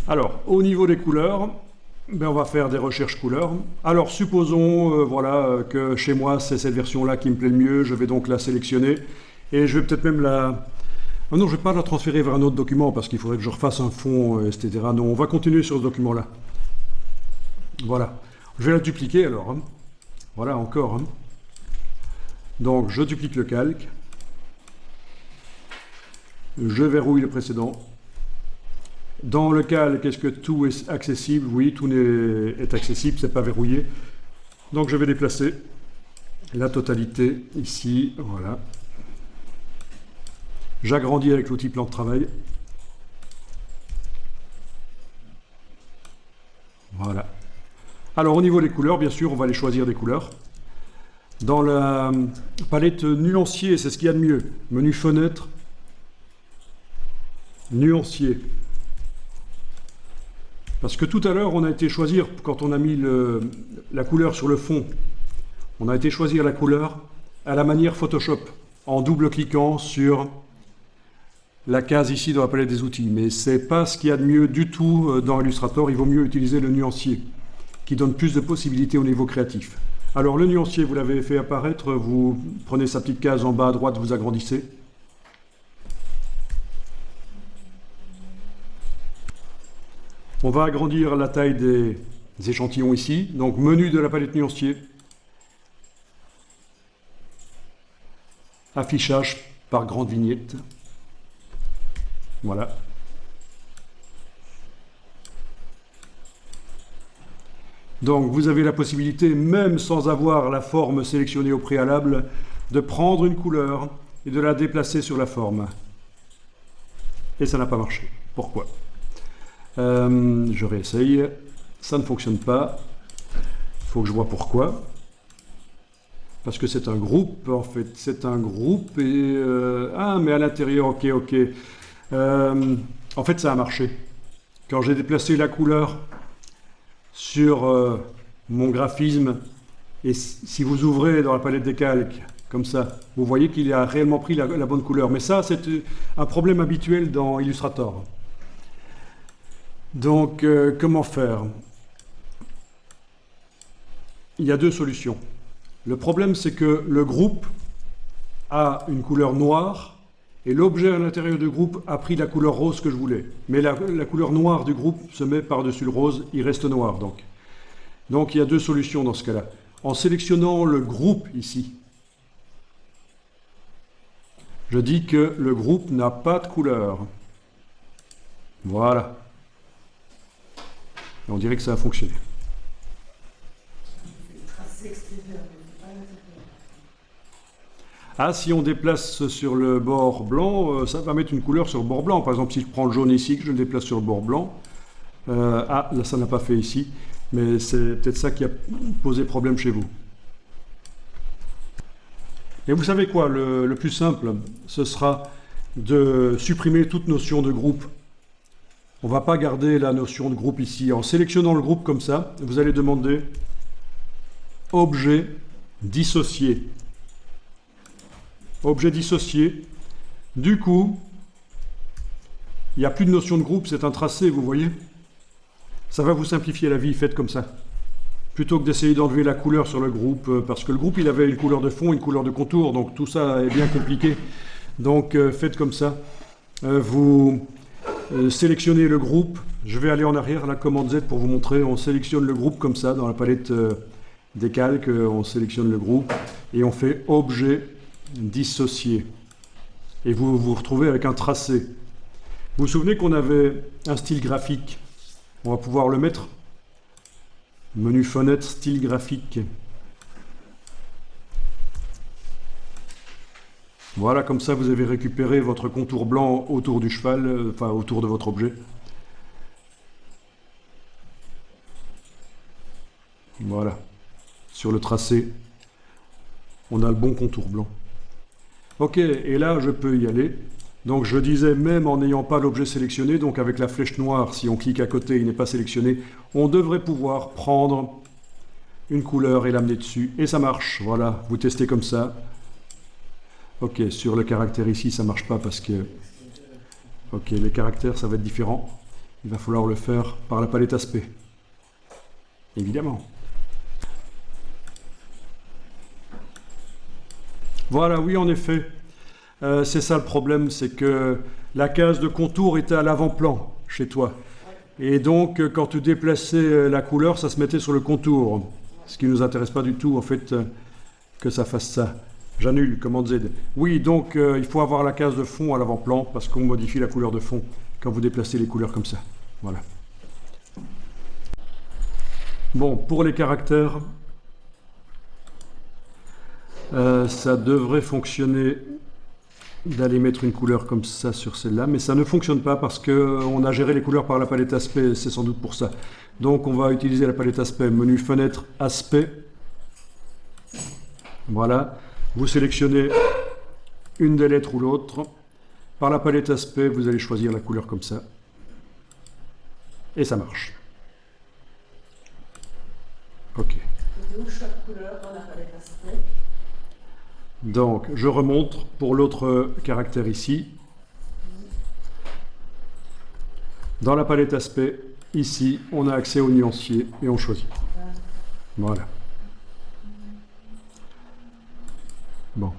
Alors, au niveau des couleurs, ben, on va faire des recherches couleurs. Alors, supposons voilà, que chez moi, c'est cette version-là qui me plaît le mieux. Je vais donc la sélectionner. Et je vais peut-être même la... Ah non, je ne vais pas la transférer vers un autre document parce qu'il faudrait que je refasse un fond, etc. Non, on va continuer sur ce document-là. Voilà. Je vais la dupliquer alors. Hein. Voilà, encore. Hein. Donc, je duplique le calque. Je verrouille le précédent. Dans le calque, est-ce que tout est accessible? Oui, tout est accessible, c'est pas verrouillé. Donc, je vais déplacer la totalité ici. Voilà. J'agrandis avec l'outil plan de travail. Voilà. Alors, au niveau des couleurs, bien sûr, on va aller choisir des couleurs. Dans la palette nuancier, c'est ce qu'il y a de mieux. Menu fenêtre, nuancier. Parce que tout à l'heure, on a été choisir, quand on a mis la couleur sur le fond, on a été choisir la couleur à la manière Photoshop, en double-cliquant sur la case ici dans la palette des outils. Mais ce n'est pas ce qu'il y a de mieux du tout dans Illustrator. Il vaut mieux utiliser le nuancier, qui donne plus de possibilités au niveau créatif. Alors le nuancier, vous l'avez fait apparaître, vous prenez sa petite case en bas à droite, vous agrandissez. On va agrandir la taille des échantillons ici. Donc menu de la palette nuancier. Affichage par grande vignette. Voilà. Donc vous avez la possibilité, même sans avoir la forme sélectionnée au préalable, de prendre une couleur et de la déplacer sur la forme. Et ça n'a pas marché. Pourquoi ? Je réessaye. Ça ne fonctionne pas. Il faut que je vois pourquoi. Parce que c'est un groupe, en fait. C'est un groupe et... Ah, mais à l'intérieur, ok. En fait, ça a marché. Quand j'ai déplacé la couleur sur mon graphisme, et si vous ouvrez dans la palette des calques, comme ça, vous voyez qu'il a réellement pris la bonne couleur. Mais ça, c'est un problème habituel dans Illustrator. Donc, comment faire? Il y a deux solutions. Le problème, c'est que le groupe a une couleur noire et l'objet à l'intérieur du groupe a pris la couleur rose que je voulais. Mais la couleur noire du groupe se met par-dessus le rose, il reste noir donc. Donc, il y a deux solutions dans ce cas-là. En sélectionnant le groupe ici, je dis que le groupe n'a pas de couleur. Voilà. Et on dirait que ça a fonctionné. Ah, si on déplace sur le bord blanc, ça va mettre une couleur sur le bord blanc. Par exemple, si je prends le jaune ici, que je le déplace sur le bord blanc, ah, là, ça n'a pas fait ici, mais c'est peut-être ça qui a posé problème chez vous. Et vous savez quoi, le plus simple, ce sera de supprimer toute notion de groupe. On ne va pas garder la notion de groupe ici. En sélectionnant le groupe comme ça, vous allez demander objet dissocié. Objet dissocié. Du coup, il n'y a plus de notion de groupe, c'est un tracé, vous voyez. Ça va vous simplifier la vie, faites comme ça. Plutôt que d'essayer d'enlever la couleur sur le groupe, parce que le groupe, il avait une couleur de fond, une couleur de contour, donc tout ça est bien compliqué. Donc, faites comme ça. Vous sélectionnez le groupe. Je vais aller en arrière, la commande Z pour vous montrer. On sélectionne le groupe comme ça, dans la palette des calques, on sélectionne le groupe et on fait objet dissocié. Et vous vous retrouvez avec un tracé. Vous vous souvenez qu'on avait un style graphique? On va pouvoir le mettre. Menu fenêtre, style graphique. Voilà, comme ça vous avez récupéré votre contour blanc autour du cheval, enfin autour de votre objet. Voilà. Sur le tracé, on a le bon contour blanc. Ok, et là je peux y aller. Donc je disais, même en n'ayant pas l'objet sélectionné, donc avec la flèche noire, si on clique à côté, il n'est pas sélectionné, on devrait pouvoir prendre une couleur et l'amener dessus. Et ça marche, voilà, vous testez comme ça. Ok, sur le caractère ici, ça ne marche pas parce que... Ok, les caractères, ça va être différent. il va falloir le faire par la palette aspect. Évidemment. Voilà, oui, en effet. C'est ça le problème, c'est que la case de contour était à l'avant-plan chez toi. Et donc, quand tu déplaçais la couleur, ça se mettait sur le contour. Ce qui ne nous intéresse pas du tout, en fait, que ça fasse ça. J'annule, commande Z. Oui, donc, il faut avoir la case de fond à l'avant-plan, parce qu'on modifie la couleur de fond quand vous déplacez les couleurs comme ça. Voilà. Bon, pour les caractères, ça devrait fonctionner d'aller mettre une couleur comme ça sur celle-là, mais ça ne fonctionne pas parce qu'on a géré les couleurs par la palette aspect, c'est sans doute pour ça. Donc on va utiliser la palette aspect, menu fenêtre aspect. Voilà, vous sélectionnez une des lettres ou l'autre. Par la palette aspect, vous allez choisir la couleur comme ça. Et ça marche. Ok. Où chaque couleur dans la palette aspect. Donc, je remonte pour l'autre caractère ici. Dans la palette aspect, ici, on a accès au nuancier et on choisit. Voilà. Bon.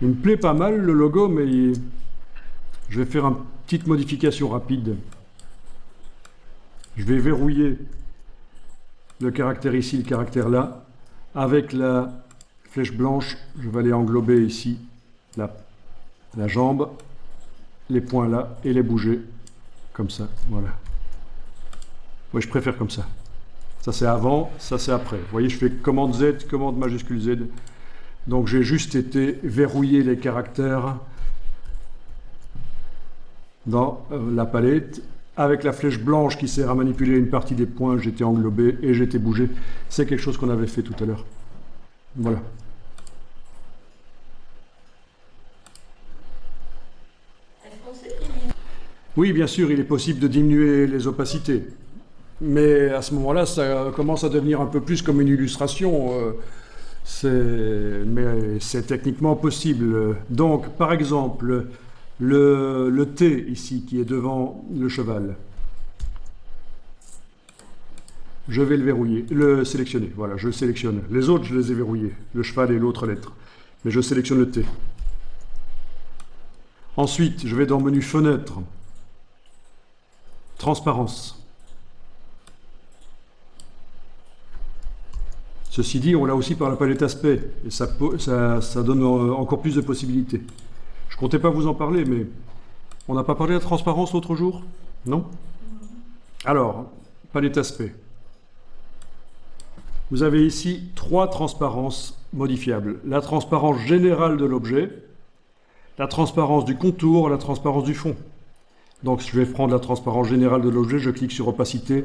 Il me plaît pas mal le logo, mais je vais faire une petite modification rapide. Je vais verrouiller le caractère ici, le caractère là. Avec la flèche blanche, je vais aller englober ici la jambe, les points là, et les bouger comme ça, voilà. Oui, je préfère comme ça. Ça c'est avant, ça c'est après. Vous voyez, je fais commande Z, commande majuscule Z. Donc j'ai juste été verrouiller les caractères dans la palette. Avec la flèche blanche qui sert à manipuler une partie des points, j'étais englobé et j'étais bougé. C'est quelque chose qu'on avait fait tout à l'heure. Voilà. Oui, bien sûr, il est possible de diminuer les opacités. Mais à ce moment-là, ça commence à devenir un peu plus comme une illustration. Mais c'est techniquement possible. Donc, par exemple, le T ici qui est devant le cheval. Je vais le verrouiller, le sélectionner. Voilà, je le sélectionne. Les autres, je les ai verrouillés. Le cheval et l'autre lettre. Mais je sélectionne le T. Ensuite, je vais dans menu fenêtre. Transparence. Ceci dit, on l'a aussi par la palette aspect. Et ça donne encore plus de possibilités. Je ne comptais pas vous en parler, mais on n'a pas parlé de la transparence l'autre jour? Non? Alors, palette aspect. Vous avez ici 3 transparences modifiables. La transparence générale de l'objet, la transparence du contour, la transparence du fond. Donc je vais prendre la transparence générale de l'objet, je clique sur opacité.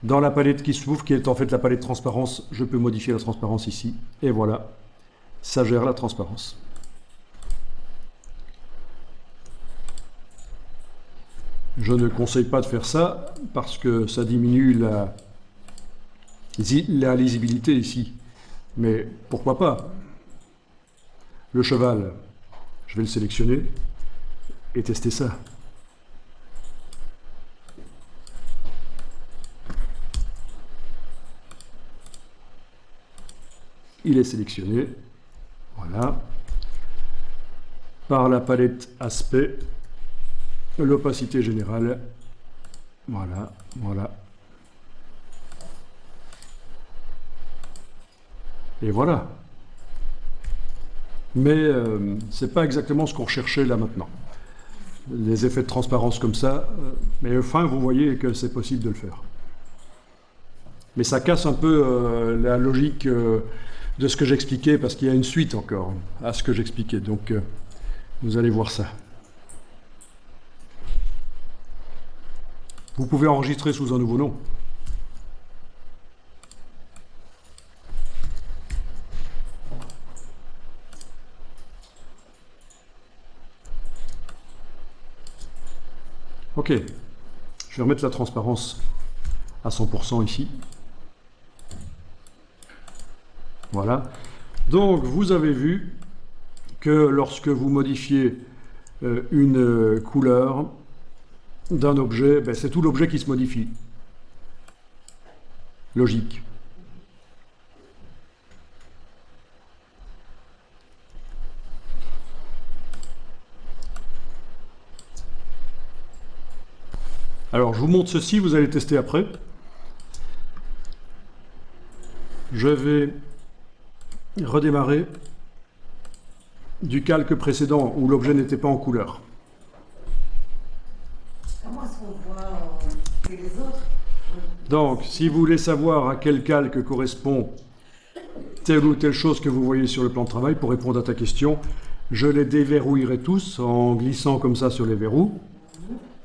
Dans la palette qui s'ouvre, qui est en fait la palette transparence, je peux modifier la transparence ici. Et voilà, ça gère la transparence. Je ne conseille pas de faire ça parce que ça diminue la lisibilité ici. Mais pourquoi pas? Le cheval, je vais le sélectionner et tester ça. Il est sélectionné. Voilà. Par la palette aspect, l'opacité générale. Voilà, voilà. Et voilà. Mais c'est pas exactement ce qu'on recherchait là maintenant. Les effets de transparence comme ça. Mais enfin, vous voyez que c'est possible de le faire. Mais ça casse un peu la logique de ce que j'expliquais, parce qu'il y a une suite encore à ce que j'expliquais. Donc, vous allez voir ça. Vous pouvez enregistrer sous un nouveau nom. Ok, je vais remettre la transparence à 100% ici. Voilà. Donc, vous avez vu que lorsque vous modifiez une couleur d'un objet, ben, c'est tout l'objet qui se modifie. Logique. Alors, je vous montre ceci, vous allez tester après. Je vais redémarrer du calque précédent où l'objet n'était pas en couleur. Comment est-ce qu'on voit que les autres? Donc, si vous voulez savoir à quel calque correspond telle ou telle chose que vous voyez sur le plan de travail, pour répondre à ta question, je les déverrouillerai tous en glissant comme ça sur les verrous.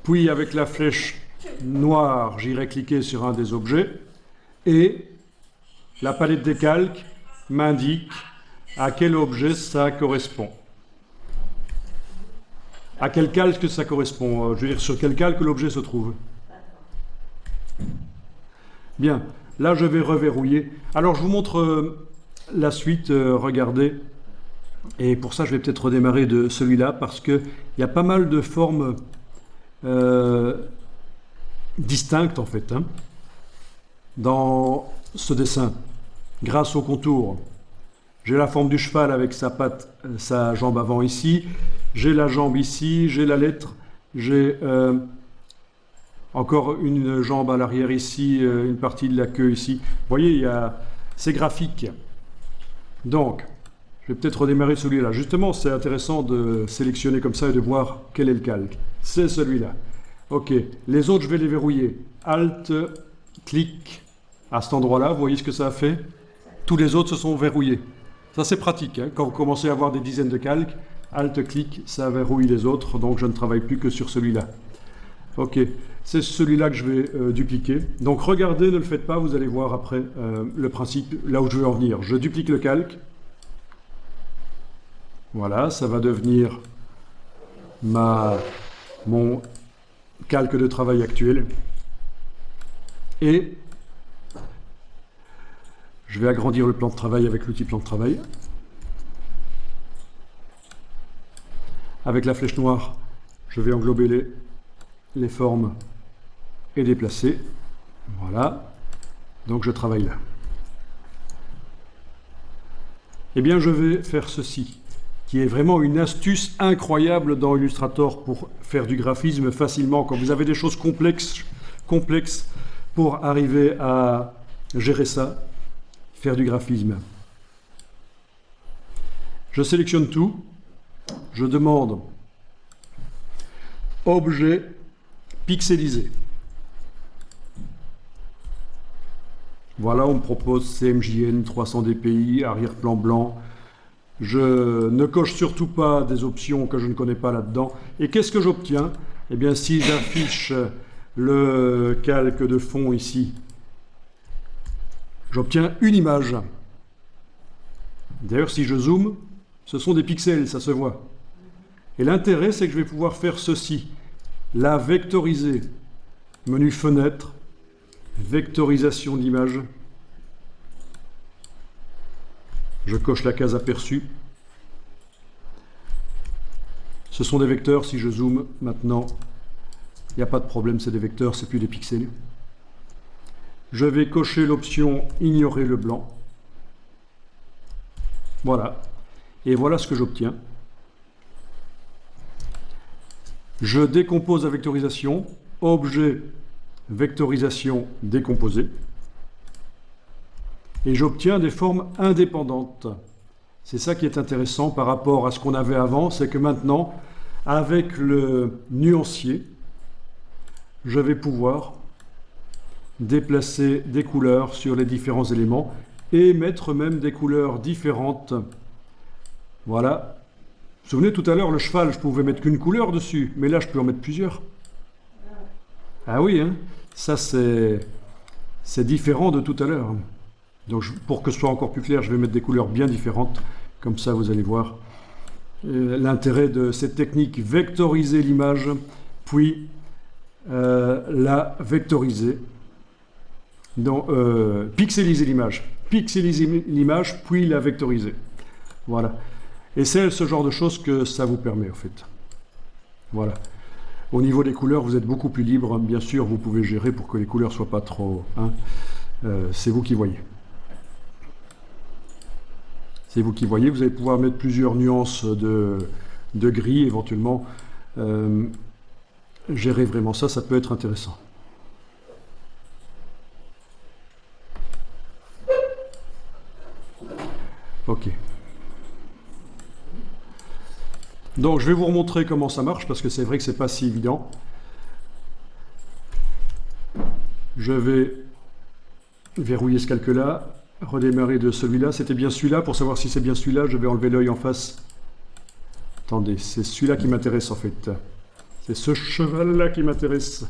Puis, avec la flèche noire, j'irai cliquer sur un des objets et la palette des calques m'indique à quel objet ça correspond. À quel calque ça correspond, je veux dire sur quel calque l'objet se trouve. Bien, là je vais reverrouiller. Alors je vous montre la suite, regardez. Et pour ça je vais peut-être redémarrer de celui-là parce qu'il y a pas mal de formes distinctes en fait dans ce dessin. Grâce au contour, j'ai la forme du cheval avec sa patte, sa jambe avant ici, j'ai la jambe ici, j'ai la lettre, j'ai encore une jambe à l'arrière ici, une partie de la queue ici. Vous voyez, c'est graphique. Donc, je vais peut-être redémarrer celui-là. Justement, c'est intéressant de sélectionner comme ça et de voir quel est le calque. C'est celui-là. Ok, les autres, je vais les verrouiller. Alt, clic à cet endroit-là, vous voyez ce que ça a fait? Tous les autres se sont verrouillés. Ça, c'est pratique. Quand vous commencez à avoir des dizaines de calques, Alt-clic, ça verrouille les autres. Donc, je ne travaille plus que sur celui-là. OK. C'est celui-là que je vais dupliquer. Donc, regardez, ne le faites pas. Vous allez voir après le principe, là où je veux en venir. Je duplique le calque. Voilà, ça va devenir mon calque de travail actuel. Et je vais agrandir le plan de travail avec l'outil plan de travail. Avec la flèche noire, je vais englober les formes et déplacer. Voilà. Donc je travaille là. Eh bien, je vais faire ceci, qui est vraiment une astuce incroyable dans Illustrator pour faire du graphisme facilement. Quand vous avez des choses complexes pour arriver à gérer ça, faire du graphisme. Je sélectionne tout, je demande objet pixelisé. Voilà, on me propose CMJN 300 dpi, arrière-plan blanc. Je ne coche surtout pas des options que je ne connais pas là-dedans. Et qu'est-ce que j'obtiens? Eh bien, si j'affiche le calque de fond ici, j'obtiens une image. D'ailleurs, si je zoome, ce sont des pixels, ça se voit. Et l'intérêt, c'est que je vais pouvoir faire ceci. La vectoriser. Menu fenêtre, vectorisation d'image. Je coche la case aperçu. Ce sont des vecteurs, si je zoome maintenant, il n'y a pas de problème, c'est des vecteurs, c'est plus des pixels. Je vais cocher l'option ignorer le blanc. Voilà. Et voilà ce que j'obtiens. Je décompose la vectorisation. Objet, vectorisation décomposée. Et j'obtiens des formes indépendantes. C'est ça qui est intéressant par rapport à ce qu'on avait avant, c'est que maintenant, avec le nuancier, je vais pouvoir déplacer des couleurs sur les différents éléments et mettre même des couleurs différentes. Voilà. Vous vous souvenez, tout à l'heure, le cheval, je pouvais mettre qu'une couleur dessus, mais là, je peux en mettre plusieurs. Ah oui, hein, ça c'est différent de tout à l'heure. Donc, pour que ce soit encore plus clair, je vais mettre des couleurs bien différentes. Comme ça, vous allez voir l'intérêt de cette technique, vectoriser l'image, puis la vectoriser. Donc, pixeliser l'image. Pixeliser l'image, puis la vectoriser. Voilà. Et c'est ce genre de choses que ça vous permet, en fait. Voilà. Au niveau des couleurs, vous êtes beaucoup plus libre. Bien sûr, vous pouvez gérer pour que les couleurs ne soient pas trop... hein. C'est vous qui voyez. C'est vous qui voyez. Vous allez pouvoir mettre plusieurs nuances de gris, éventuellement. Gérer vraiment ça, ça peut être intéressant. Ok. Donc je vais vous remontrer comment ça marche, parce que c'est vrai que c'est pas si évident. Je vais verrouiller ce calque-là, redémarrer de celui-là. C'était bien celui-là. Pour savoir si c'est bien celui-là, je vais enlever l'œil en face. Attendez, c'est celui-là qui m'intéresse en fait. C'est ce cheval-là qui m'intéresse.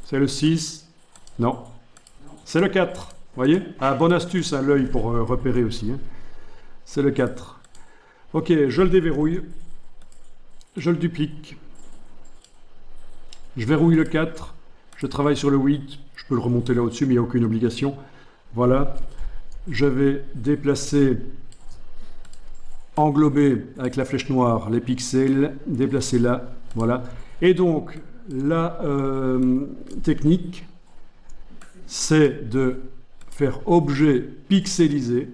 C'est le 6. Non. C'est le 4. Vous voyez? Ah, bonne astuce, hein, l'œil pour repérer aussi. Hein. C'est le 4. Ok, je le déverrouille. Je le duplique. Je verrouille le 4. Je travaille sur le 8. Je peux le remonter là au-dessus, mais il n'y a aucune obligation. Voilà. Je vais déplacer, englober avec la flèche noire les pixels, déplacer là. Voilà. Et donc, la technique, c'est de faire objet pixelisé.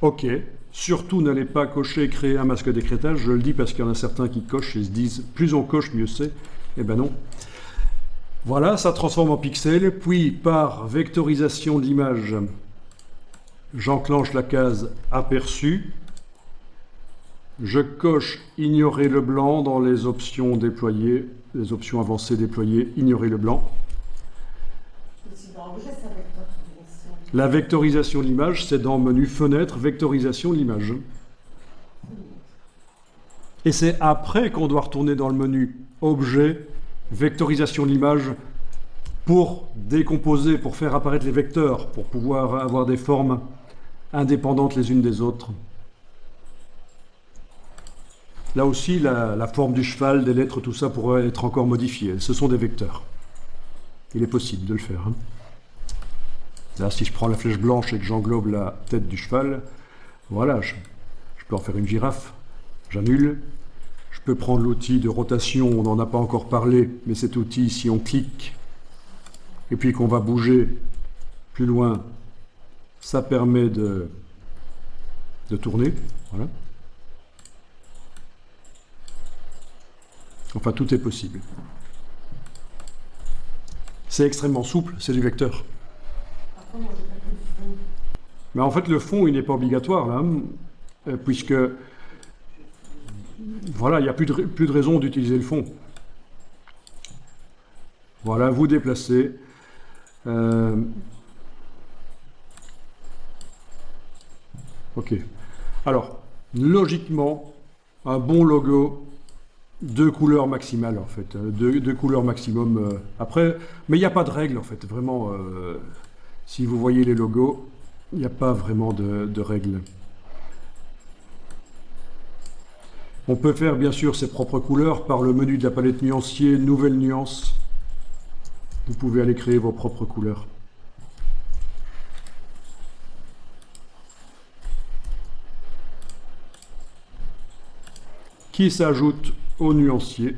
Ok. Surtout, n'allez pas cocher créer un masque d'écrêtage. Je le dis parce qu'il y en a certains qui cochent et se disent plus on coche, mieux c'est. Eh ben non. Voilà, ça transforme en pixels. Puis, par vectorisation de l'image, j'enclenche la case aperçu. Je coche ignorer le blanc dans les options déployées, les options avancées déployées, ignorer le blanc. La vectorisation de l'image, c'est dans menu fenêtre, vectorisation de l'image. Et c'est après qu'on doit retourner dans le menu objet, vectorisation de l'image, pour décomposer, pour faire apparaître les vecteurs, pour pouvoir avoir des formes indépendantes les unes des autres. Là aussi, la forme du cheval, des lettres, tout ça pourrait être encore modifié. Ce sont des vecteurs. Il est possible de le faire. Hein. Là, si je prends la flèche blanche et que j'englobe la tête du cheval, voilà, je peux en faire une girafe. J'annule. Je peux prendre l'outil de rotation, on n'en a pas encore parlé, mais cet outil, si on clique, et puis qu'on va bouger plus loin, ça permet de tourner. Voilà. Enfin, tout est possible. C'est extrêmement souple, c'est du vecteur. Mais en fait, le fond, il n'est pas obligatoire, là, puisque, voilà, il n'y a plus de raison d'utiliser le fond. Voilà, vous déplacez. Ok. Alors, logiquement, un bon logo, 2 couleurs maximales, en fait. 2 couleurs maximum. Après, mais il n'y a pas de règle, en fait. Vraiment, si vous voyez les logos, il n'y a pas vraiment de règle. On peut faire, bien sûr, ses propres couleurs par le menu de la palette nuancier, nouvelle nuance. Vous pouvez aller créer vos propres couleurs. Qui s'ajoute au nuancier.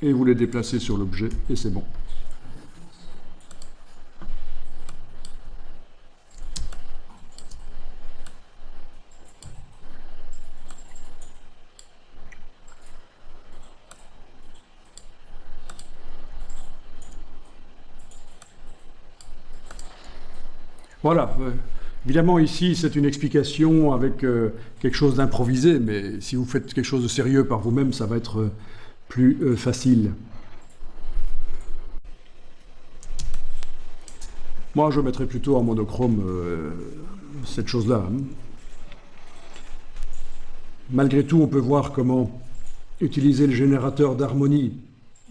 Et vous les déplacez sur l'objet et c'est bon. Voilà. Évidemment, ici, c'est une explication avec quelque chose d'improvisé, mais si vous faites quelque chose de sérieux par vous-même, ça va être plus facile. Moi, je mettrais plutôt en monochrome cette chose-là. Hein. Malgré tout, on peut voir comment utiliser le générateur d'harmonie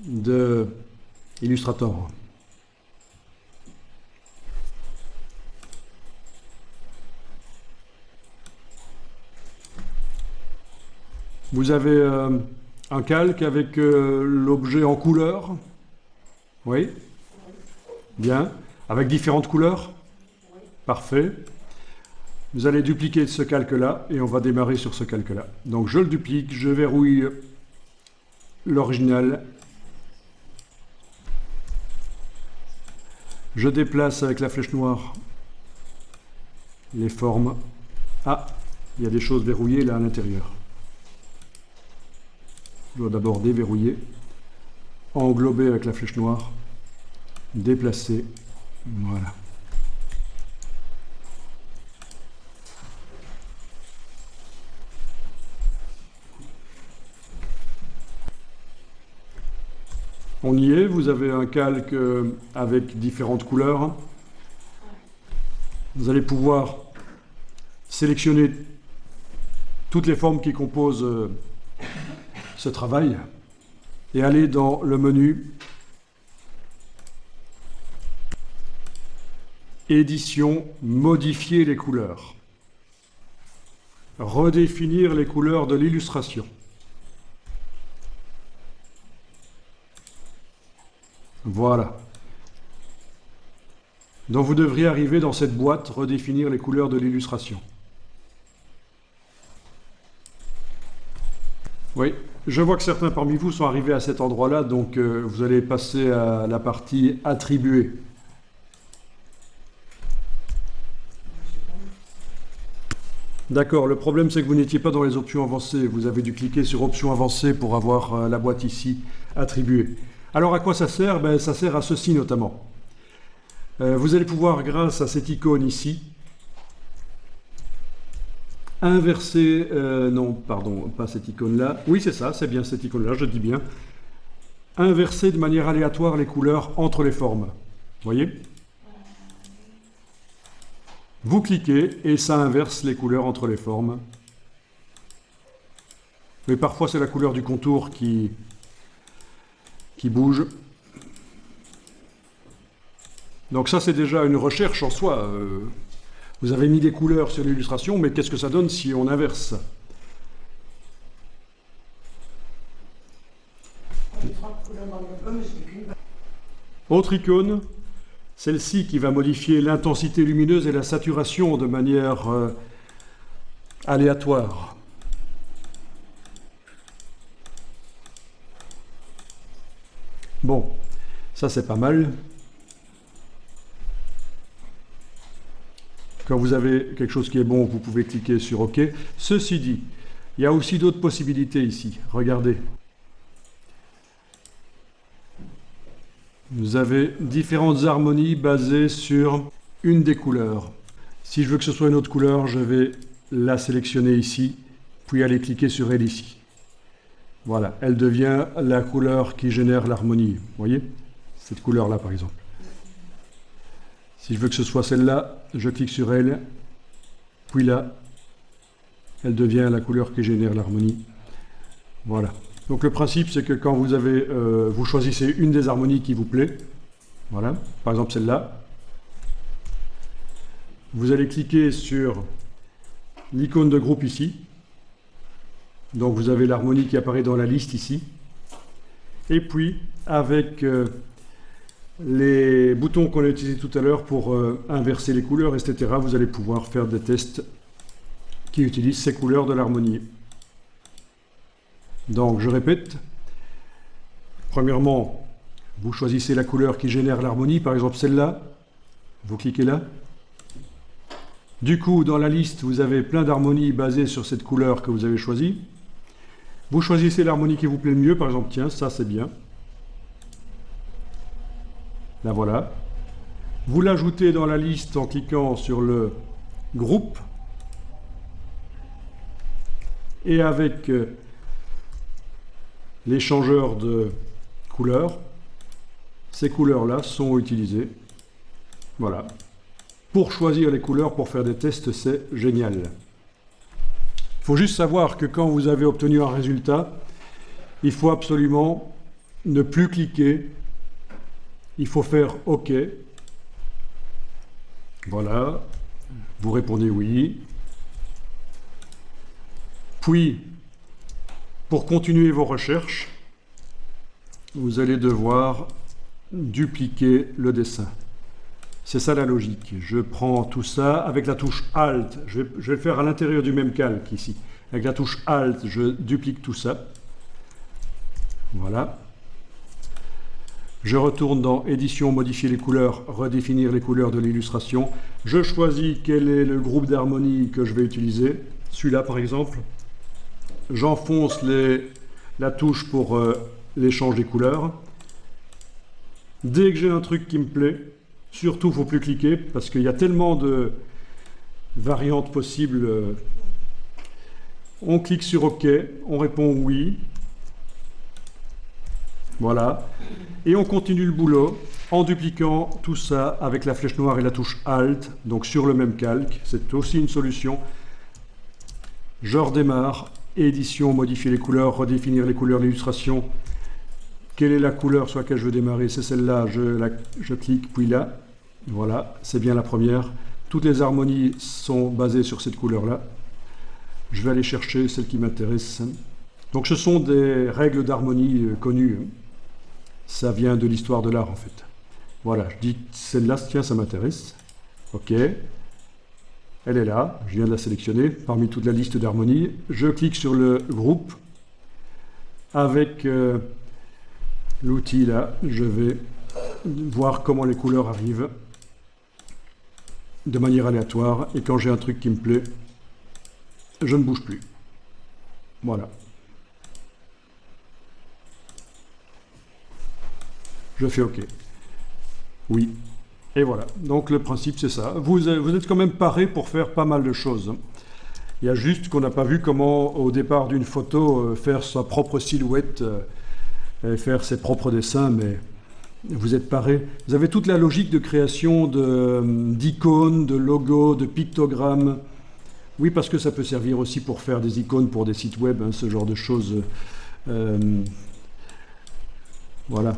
de Illustrator. Vous avez un calque avec l'objet en couleur. Oui. Bien. Avec différentes couleurs. Parfait. Vous allez dupliquer ce calque-là et on va démarrer sur ce calque-là. Donc je le duplique, je verrouille l'original. Je déplace avec la flèche noire les formes. Ah, il y a des choses verrouillées là à l'intérieur. Je dois d'abord déverrouiller, englober avec la flèche noire, déplacer. Voilà. On y est, vous avez un calque avec différentes couleurs. Vous allez pouvoir sélectionner toutes les formes qui composent ce travail et aller dans le menu Édition, modifier les couleurs. Redéfinir les couleurs de l'illustration. Voilà. Donc vous devriez arriver dans cette boîte, redéfinir les couleurs de l'illustration. Oui, je vois que certains parmi vous sont arrivés à cet endroit-là, donc vous allez passer à la partie attribuer. D'accord, le problème c'est que vous n'étiez pas dans les options avancées. Vous avez dû cliquer sur options avancées pour avoir la boîte ici, attribuer. Alors à quoi ça sert? Ben, ça sert à ceci notamment. Vous allez pouvoir, grâce à cette icône ici, inverser... non, pardon, pas cette icône-là. Oui, c'est ça, c'est bien cette icône-là, je dis bien. Inverser de manière aléatoire les couleurs entre les formes. Vous voyez? Vous cliquez et ça inverse les couleurs entre les formes. Mais parfois c'est la couleur du contour qui bouge. Donc ça c'est déjà une recherche en soi. Vous avez mis des couleurs sur l'illustration, mais qu'est-ce que ça donne si on inverse? Autre icône, celle-ci qui va modifier l'intensité lumineuse et la saturation de manière aléatoire. Bon, ça c'est pas mal. Quand vous avez quelque chose qui est bon, vous pouvez cliquer sur OK. Ceci dit, il y a aussi d'autres possibilités ici. Regardez. Vous avez différentes harmonies basées sur une des couleurs. Si je veux que ce soit une autre couleur, je vais la sélectionner ici, puis aller cliquer sur elle ici. Voilà, elle devient la couleur qui génère l'harmonie. Vous voyez? Cette couleur-là, par exemple. Si je veux que ce soit celle-là, je clique sur elle, puis là, elle devient la couleur qui génère l'harmonie. Voilà. Donc le principe, c'est que quand vous avez, vous choisissez une des harmonies qui vous plaît, voilà, par exemple celle-là, vous allez cliquer sur l'icône de groupe ici. Donc vous avez l'harmonie qui apparaît dans la liste ici. Et puis, avec les boutons qu'on a utilisés tout à l'heure pour inverser les couleurs, etc., vous allez pouvoir faire des tests qui utilisent ces couleurs de l'harmonie. Donc, je répète. Premièrement, vous choisissez la couleur qui génère l'harmonie, par exemple celle-là. Vous cliquez là. Du coup, dans la liste, vous avez plein d'harmonies basées sur cette couleur que vous avez choisie. Vous choisissez l'harmonie qui vous plaît le mieux, par exemple, tiens, ça c'est bien. Là voilà. Vous l'ajoutez dans la liste en cliquant sur le groupe. Et avec l'échangeur de couleurs, ces couleurs-là sont utilisées. Voilà. Pour choisir les couleurs, pour faire des tests, c'est génial. Il faut juste savoir que quand vous avez obtenu un résultat, il faut absolument ne plus cliquer. Il faut faire OK. Voilà. Vous répondez oui. Puis, pour continuer vos recherches, vous allez devoir dupliquer le dessin. C'est ça la logique. Je prends tout ça avec la touche Alt. Je vais le faire à l'intérieur du même calque ici. Avec la touche Alt, je duplique tout ça. Voilà. Je retourne dans Édition, modifier les couleurs, redéfinir les couleurs de l'illustration. Je choisis quel est le groupe d'harmonie que je vais utiliser. Celui-là par exemple. J'enfonce la touche pour l'échange des couleurs. Dès que j'ai un truc qui me plaît, surtout il ne faut plus cliquer parce qu'il y a tellement de variantes possibles. On clique sur OK, on répond oui. Voilà. Et on continue le boulot en dupliquant tout ça avec la flèche noire et la touche Alt, donc sur le même calque. C'est aussi une solution. Je redémarre. Édition, modifier les couleurs, redéfinir les couleurs de l'illustration. Quelle est la couleur sur laquelle je veux démarrer? C'est celle-là. Je clique, puis là. Voilà, c'est bien la première. Toutes les harmonies sont basées sur cette couleur-là. Je vais aller chercher celle qui m'intéresse. Donc ce sont des règles d'harmonie connues. Ça vient de l'histoire de l'art en fait. Voilà, je dis celle-là, tiens, ça m'intéresse. OK. Elle est là, je viens de la sélectionner parmi toute la liste d'harmonies. Je clique sur le groupe. Avec l'outil là, je vais voir comment les couleurs arrivent de manière aléatoire. Et quand j'ai un truc qui me plaît, je ne bouge plus. Voilà. Je fais OK. Oui. Et voilà. Donc le principe, c'est ça. Vous êtes quand même paré pour faire pas mal de choses. Il y a juste qu'on n'a pas vu comment, au départ d'une photo, faire sa propre silhouette, et faire ses propres dessins, mais vous êtes paré. Vous avez toute la logique de création d'icônes, de logos, de pictogrammes. Oui, parce que ça peut servir aussi pour faire des icônes pour des sites web, hein, ce genre de choses. Voilà.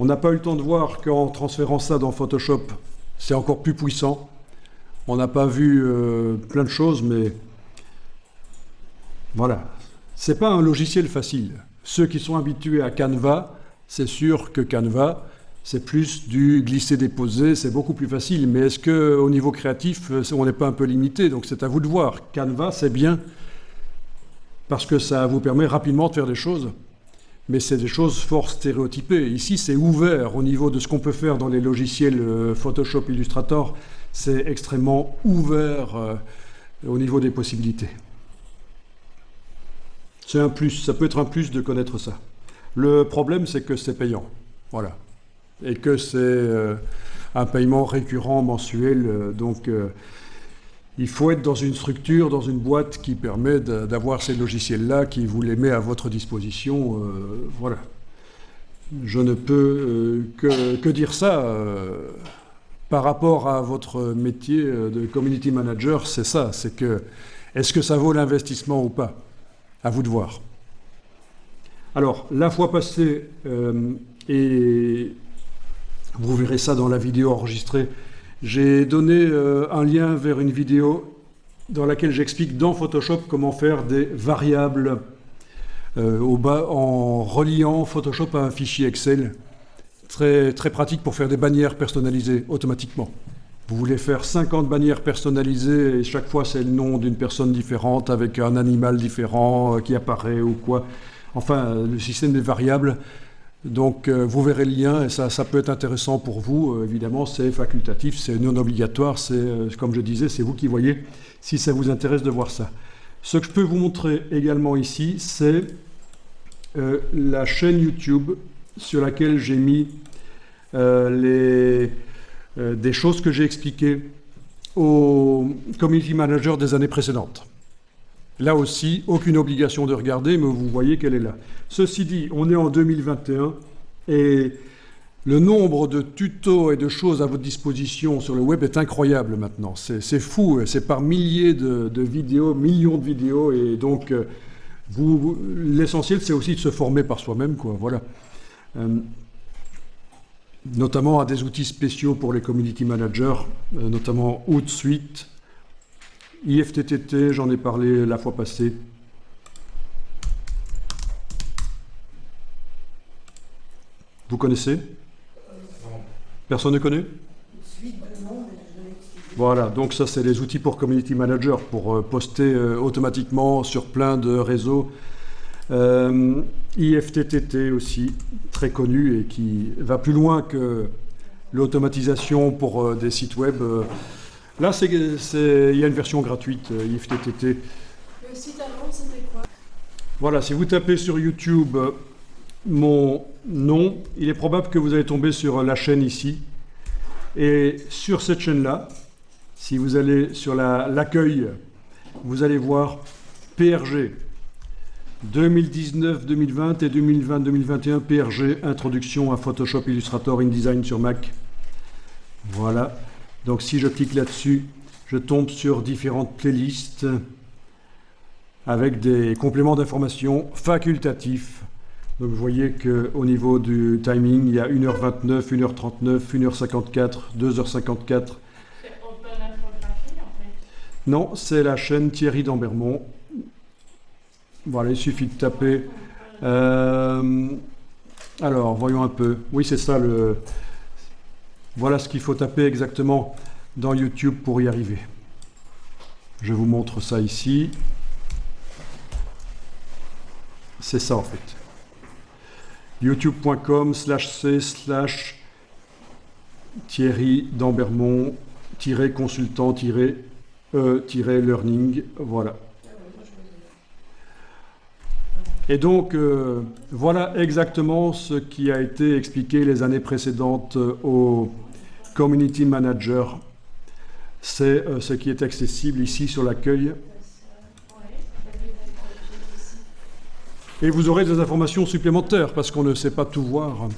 On n'a pas eu le temps de voir qu'en transférant ça dans Photoshop, c'est encore plus puissant. On n'a pas vu plein de choses, mais voilà. C'est pas un logiciel facile. Ceux qui sont habitués à Canva, c'est sûr que Canva, c'est plus du glisser-déposer, c'est beaucoup plus facile. Mais est-ce qu'au niveau créatif, on n'est pas un peu limité? Donc c'est à vous de voir. Canva, c'est bien parce que ça vous permet rapidement de faire des choses. Mais c'est des choses fort stéréotypées. Ici, c'est ouvert au niveau de ce qu'on peut faire dans les logiciels Photoshop, Illustrator. C'est extrêmement ouvert au niveau des possibilités. C'est un plus, ça peut être un plus de connaître ça. Le problème, c'est que c'est payant. Voilà. Et que c'est un paiement récurrent, mensuel. Donc, il faut être dans une structure, dans une boîte qui permet d'avoir ces logiciels-là, qui vous les met à votre disposition. Voilà. Je ne peux que dire ça. Par rapport à votre métier de community manager, c'est ça. C'est que, est-ce que ça vaut l'investissement ou pas? À vous de voir. Alors, la fois passée, et vous verrez ça dans la vidéo enregistrée, j'ai donné un lien vers une vidéo dans laquelle j'explique dans Photoshop comment faire des variables au bas en reliant Photoshop à un fichier Excel. Très, très pratique pour faire des bannières personnalisées automatiquement. Vous voulez faire 50 bannières personnalisées et chaque fois c'est le nom d'une personne différente avec un animal différent qui apparaît ou quoi. Enfin, le système des variables. Donc vous verrez le lien et ça peut être intéressant pour vous. Évidemment, c'est facultatif, c'est non obligatoire. C'est comme je disais, c'est vous qui voyez si ça vous intéresse de voir ça. Ce que je peux vous montrer également ici, c'est la chaîne YouTube sur laquelle j'ai mis des choses que j'ai expliquées aux community managers des années précédentes. Là aussi, aucune obligation de regarder, mais vous voyez qu'elle est là. Ceci dit, on est en 2021 et le nombre de tutos et de choses à votre disposition sur le web est incroyable maintenant. C'est fou, c'est par milliers de vidéos, millions de vidéos, et donc l'essentiel c'est aussi de se former par soi-même, quoi. Voilà. Notamment à des outils spéciaux pour les community managers, notamment Hootsuite, IFTTT, j'en ai parlé la fois passée. Vous connaissez? Personne ne connaît? Suite, Voilà, donc ça c'est les outils pour Community Manager, pour poster automatiquement sur plein de réseaux. IFTTT aussi, très connu et qui va plus loin que l'automatisation pour des sites web. Là, il y a une version gratuite, IFTTT. Le site avant, c'était quoi? Voilà, si vous tapez sur YouTube mon nom, il est probable que vous allez tomber sur la chaîne ici. Et sur cette chaîne-là, si vous allez sur l'accueil, vous allez voir PRG 2019-2020 et 2020-2021 PRG, introduction à Photoshop, Illustrator, InDesign sur Mac. Voilà. Donc si je clique là-dessus, je tombe sur différentes playlists avec des compléments d'information facultatifs. Donc vous voyez qu'au niveau du timing, il y a 1h29, 1h39, 1h54, 2h54. C'est Open Infographie en fait. Non, c'est la chaîne Thierry Dambermont. Voilà, il suffit de taper. Alors, voyons un peu. Oui, c'est ça. Voilà ce qu'il faut taper exactement dans YouTube pour y arriver. Je vous montre ça ici. C'est ça en fait. youtube.com/c/Thierry Dambermont consultant-e-learning. Voilà. Et donc, voilà exactement ce qui a été expliqué les années précédentes au Community Manager. C'est ce qui est accessible ici sur l'accueil. Et vous aurez des informations supplémentaires parce qu'on ne sait pas tout voir.